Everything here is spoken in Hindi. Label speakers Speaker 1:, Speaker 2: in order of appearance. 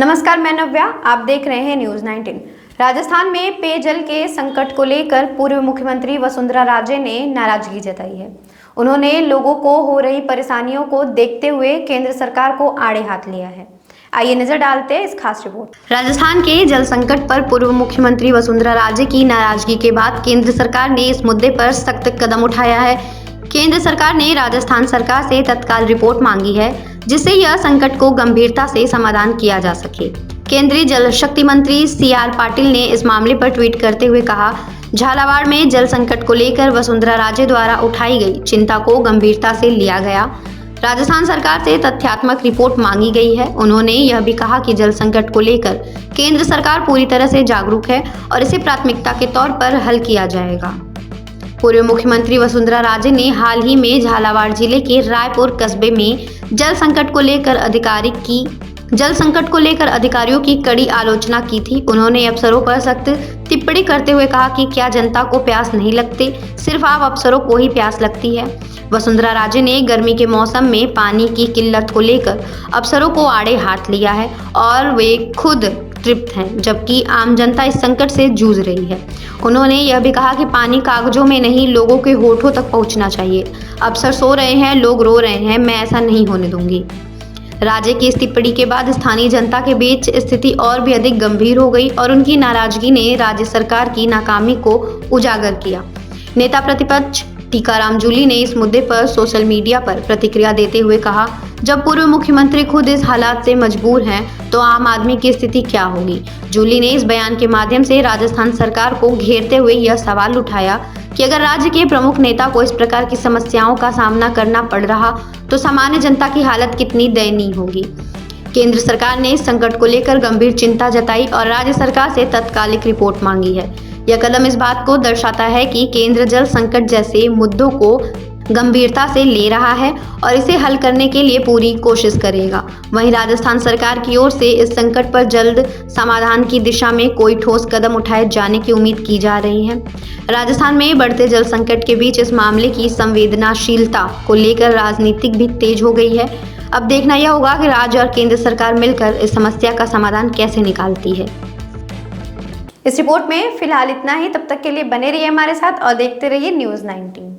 Speaker 1: नमस्कार, मैं नव्या। आप देख रहे हैं न्यूज़ 19। राजस्थान में पेयजल के संकट को लेकर पूर्व मुख्यमंत्री वसुंधरा राजे ने नाराजगी जताई है। उन्होंने लोगों को हो रही परेशानियों को देखते हुए केंद्र सरकार को आड़े हाथ लिया है। आइए नजर डालते हैं इस खास रिपोर्ट। राजस्थान के जल संकट पर पूर्व मुख्यमंत्री वसुंधरा राजे की नाराजगी के बाद केंद्र सरकार ने इस मुद्दे पर सख्त कदम उठाया है। केंद्र सरकार ने राजस्थान सरकार से तत्काल रिपोर्ट मांगी है, जिससे यह संकट को गंभीरता से समाधान किया जा सके। केंद्रीय जल शक्ति मंत्री CR पाटिल ने इस मामले पर ट्वीट करते हुए कहा, झालावाड़ में जल संकट को लेकर वसुंधरा राजे द्वारा उठाई गई चिंता को गंभीरता से लिया गया। राजस्थान सरकार से तथ्यात्मक रिपोर्ट मांगी गई है। उन्होंने यह भी कहा कि जल संकट को लेकर केंद्र सरकार पूरी तरह से जागरूक है और इसे प्राथमिकता के तौर पर हल किया जाएगा। पूर्व मुख्यमंत्री वसुंधरा राजे ने हाल ही में झालावाड़ जिले के रायपुर कस्बे में जल संकट को लेकर अधिकारियों की कड़ी आलोचना की थी। उन्होंने अफसरों पर सख्त टिप्पणी करते हुए कहा कि क्या जनता को प्यास नहीं लगती, सिर्फ आप अफसरों को ही प्यास लगती है। वसुंधरा राजे ने गर्मी के मौसम में पानी की किल्लत को लेकर अफसरों को आड़े हाथ लिया है और वे खुद तृप्त हैं, जबकि आम जनता इस संकट से जूझ रही है। उन्होंने यह भी कहा कि पानी कागजों में नहीं, लोगों के होठों तक पहुंचना चाहिए। अफसर सो रहे हैं, लोग रो रहे हैं, मैं ऐसा नहीं होने दूंगी। राजे की इस टिप्पणी के बाद स्थानीय जनता के बीच स्थिति और भी अधिक गंभीर हो गई और उनकी नाराजगी ने राज्य सरकार की नाकामी को उजागर किया। नेता प्रतिपक्ष टीकाराम जूली ने इस मुद्दे पर सोशल मीडिया पर प्रतिक्रिया देते हुए कहा, जब पूर्व मुख्यमंत्री खुद इस हालात से मजबूर हैं, तो आम आदमी की स्थिति क्या होगी। जूली ने इस बयान के माध्यम से राजस्थान सरकार को घेरते हुए यह सवाल उठाया कि अगर राज्य के प्रमुख नेता को इस प्रकार की समस्याओं का सामना करना पड़ रहा तो सामान्य जनता की हालत कितनी दयनीय होगी। केंद्र सरकार ने इस संकट को लेकर गंभीर चिंता जताई और राज्य सरकार से तात्कालिक रिपोर्ट मांगी है। यह कदम इस बात को दर्शाता है कि केंद्र जल संकट जैसे मुद्दों को गंभीरता से ले रहा है और इसे हल करने के लिए पूरी कोशिश करेगा। वहीं राजस्थान सरकार की ओर से इस संकट पर जल्द समाधान की दिशा में कोई ठोस कदम उठाए जाने की उम्मीद की जा रही है। राजस्थान में बढ़ते जल संकट के बीच इस मामले की संवेदनशीलता को लेकर राजनीतिक भी तेज हो गई है। अब देखना यह होगा कि राज्य और केंद्र सरकार मिलकर इस समस्या का समाधान कैसे निकालती है। इस रिपोर्ट में फिलहाल इतना ही। तब तक के लिए बने रहिए हमारे साथ और देखते रहिए न्यूज़ 19।